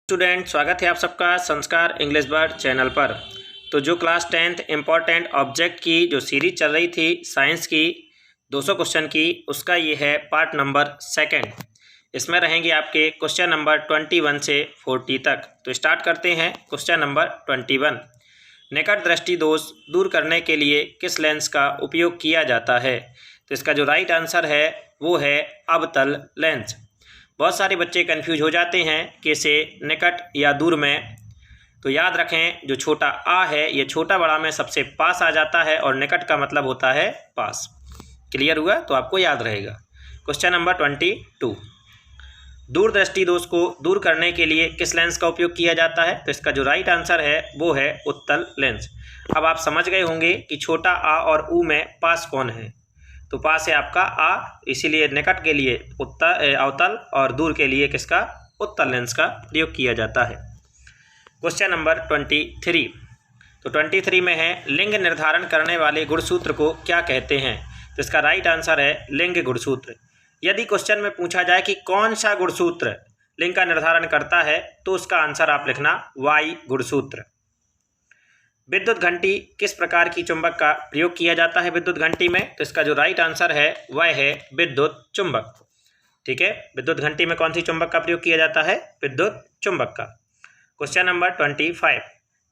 Student, स्वागत है आप सबका संस्कार इंग्लिश वर्ड चैनल पर। तो जो क्लास 10th इम्पॉर्टेंट ऑब्जेक्ट की जो सीरीज चल रही थी साइंस की 200 क्वेश्चन की, उसका ये है पार्ट नंबर 2। इसमें रहेंगे आपके क्वेश्चन नंबर 21 से 40 तक। तो स्टार्ट करते हैं क्वेश्चन नंबर 21। निकट दृष्टि दोष दूर करने के लिए किस लेंस का उपयोग किया जाता है? तो इसका जो राइट आंसर है वो है अवतल लेंस। बहुत सारे बच्चे कंफ्यूज हो जाते हैं कि इसे निकट या दूर में। तो याद रखें, जो छोटा आ है ये छोटा बड़ा में सबसे पास आ जाता है और निकट का मतलब होता है पास। क्लियर हुआ? तो आपको याद रहेगा। Question number 22। दूरदृष्टि दोष को दूर करने के लिए किस लेंस का उपयोग किया जाता है? तो इसका जो राइट आंसर है वो है उत्तल लेंस। अब आप समझ गए होंगे कि छोटा आ और ऊ में पास कौन है। तो पास है आपका आ, इसीलिए निकट के लिए अवतल और दूर के लिए किसका? उत्तल लेंस का प्रयोग किया जाता है। Question number 23। तो 23 में है लिंग निर्धारण करने वाले गुणसूत्र को क्या कहते हैं? तो इसका राइट आंसर है लिंग गुणसूत्र। यदि क्वेश्चन में पूछा जाए कि कौन सा गुणसूत्र लिंग का निर्धारण करता है तो उसका आंसर आप लिखना वाई गुणसूत्र। विद्युत घंटी किस प्रकार की चुंबक का प्रयोग किया जाता है विद्युत घंटी में? तो इसका जो राइट आंसर है वह है विद्युत चुंबक। ठीक है, विद्युत घंटी में कौन सी चुंबक का प्रयोग किया जाता है? विद्युत चुंबक का। Question number 25।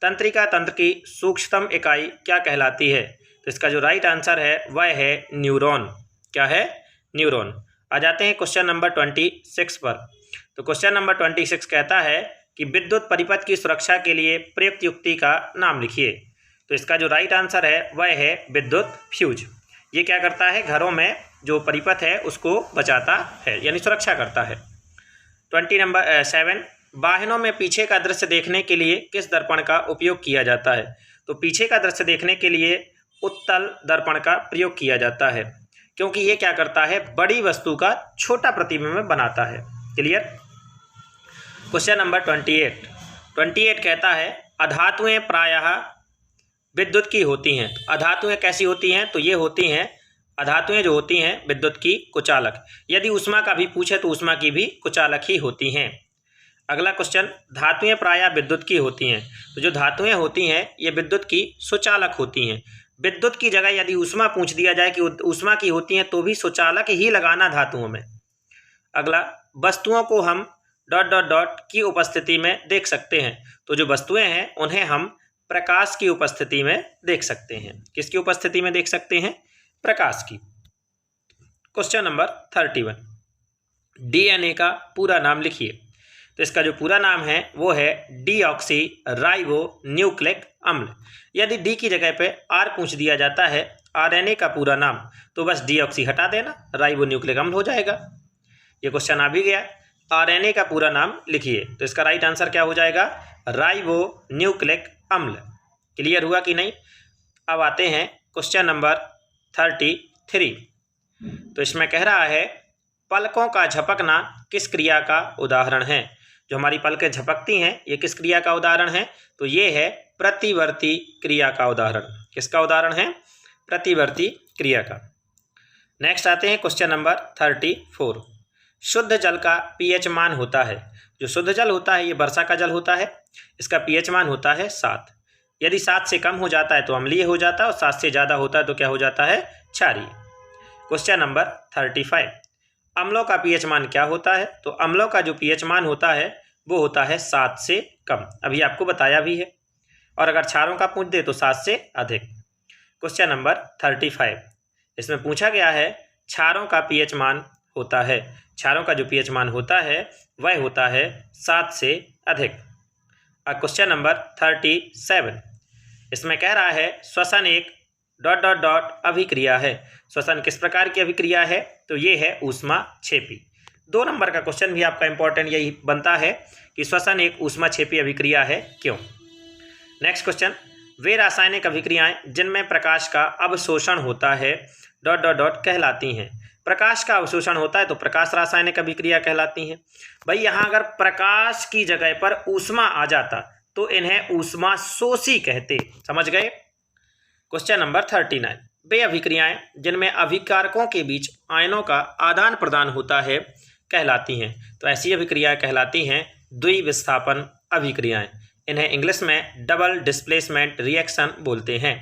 तंत्रिका तंत्र की सूक्ष्मतम इकाई क्या कहलाती है? तो इसका जो राइट आंसर है वह है न्यूरॉन। क्या है? न्यूरॉन। आ जाते हैं क्वेश्चन नंबर 26 पर। तो क्वेश्चन नंबर 26 कहता है कि विद्युत परिपथ की सुरक्षा के लिए प्रयुक्त युक्ति का नाम लिखिए। तो इसका जो राइट आंसर है वह है विद्युत फ्यूज। ये क्या करता है? घरों में जो परिपथ है उसको बचाता है, यानी सुरक्षा करता है। 27। वाहनों में पीछे का दृश्य देखने के लिए किस दर्पण का उपयोग किया जाता है? तो पीछे का दृश्य देखने के लिए उत्तल दर्पण का प्रयोग किया जाता है, क्योंकि ये क्या करता है? बड़ी वस्तु का छोटा प्रतिबिंब बनाता है। क्लियर? क्वेश्चन नंबर 28 कहता है अधातुएं प्रायः विद्युत की होती हैं। तो अधातुएं कैसी होती हैं? तो ये होती हैं, अधातुएं जो होती हैं विद्युत की कुचालक। यदि ऊष्मा का भी पूछे तो ऊष्मा की भी कुचालक ही होती हैं। अगला क्वेश्चन, धातुएं प्रायः विद्युत की होती हैं। तो जो धातुएं होती हैं ये विद्युत की सुचालक होती हैं। विद्युत की जगह यदि ऊष्मा पूछ दिया जाए कि ऊष्मा की होती हैं तो भी सुचालक ही लगाना धातुओं में। अगला, वस्तुओं को हम ... की उपस्थिति में देख सकते हैं। तो जो वस्तुएं हैं उन्हें हम प्रकाश की उपस्थिति में देख सकते हैं। किसकी उपस्थिति में देख सकते हैं? प्रकाश की। Question number 31। डीएनए का पूरा नाम लिखिए। तो इसका जो पूरा नाम है वो है डीऑक्सी राइबो न्यूक्लिक अम्ल। यदि डी की जगह पे आर पूछ दिया जाता है, आरएनए का पूरा नाम, तो बस डीऑक्सी हटा देना, राइबो न्यूक्लिक अम्ल हो जाएगा। ये क्वेश्चन आ भी गया। आरएनए का पूरा नाम लिखिए। तो इसका राइट आंसर क्या हो जाएगा? राइबो न्यूक्लिक अम्ल। क्लियर हुआ कि नहीं? अब आते हैं क्वेश्चन नंबर 33। तो इसमें कह रहा है पलकों का झपकना किस क्रिया का उदाहरण है? जो हमारी पलकें झपकती हैं ये किस क्रिया का उदाहरण है? तो ये है प्रतिवर्ती क्रिया का उदाहरण। किसका उदाहरण है? प्रतिवर्ती क्रिया का। नेक्स्ट आते हैं क्वेश्चन नंबर 34। शुद्ध जल का पीएच मान होता है। जो शुद्ध जल होता है ये वर्षा का जल होता है। इसका पीएच मान होता है 7। यदि 7 से कम हो जाता है तो अम्लीय हो जाता है और 7 से ज़्यादा होता है तो क्या हो जाता है? क्षारीय। Question number 35। अम्लों का पीएच मान क्या होता है? तो अम्लों का जो पीएच मान होता है वो होता है 7 से कम। अभी आपको बताया भी है। और अगर क्षारों का पूछ दे तो 7 से अधिक। Question number 35। इसमें पूछा गया है क्षारों का पीएच मान होता है। क्षारों का जो पीएच मान होता है वह होता है 7 से अधिक। Question number 37। इसमें कह रहा है श्वसन एक ... अभिक्रिया है। श्वसन किस प्रकार की अभिक्रिया है? तो ये है ऊष्माक्षेपी। 2 नंबर का क्वेश्चन भी आपका इंपॉर्टेंट यही बनता है कि श्वसन एक ऊष्माक्षेपी अभिक्रिया है, क्यों? नेक्स्ट क्वेश्चन, वे रासायनिक अभिक्रियाएं जिनमें प्रकाश का अवशोषण होता है ... कहलाती हैं। प्रकाश का अवशोषण होता है तो प्रकाश रासायनिक अभिक्रिया कहलाती हैं। भाई यहाँ अगर प्रकाश की जगह पर ऊष्मा आ जाता तो इन्हें ऊष्मा शोषी कहते। समझ गए? Question number 39। वे अभिक्रियाएं जिनमें अभिकारकों के बीच आयनों का आदान प्रदान होता है कहलाती हैं। तो ऐसी अभिक्रियाएं कहलाती हैं द्विविस्थापन अभिक्रियाएं। इन्हें इंग्लिश में डबल डिस्प्लेसमेंट रिएक्शन बोलते हैं।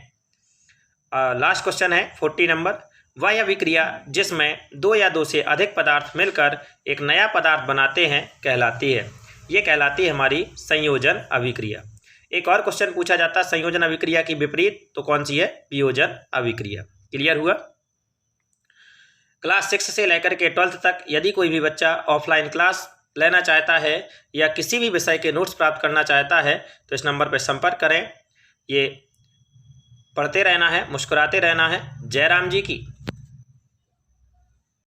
लास्ट क्वेश्चन है 40 नंबर। वह अभिक्रिया जिसमें दो या दो से अधिक पदार्थ मिलकर एक नया पदार्थ बनाते हैं कहलाती है। ये कहलाती है हमारी संयोजन अभिक्रिया। एक और क्वेश्चन पूछा जाता है संयोजन अभिक्रिया की विपरीत, तो कौन सी है? वियोजन अभिक्रिया। क्लियर हुआ? क्लास 6 से लेकर के 12th तक यदि कोई भी बच्चा ऑफलाइन क्लास लेना चाहता है या किसी भी विषय के नोट्स प्राप्त करना चाहता है तो इस नंबर पर संपर्क करें। ये पढ़ते रहना है, मुस्कुराते रहना है। जय राम जी की।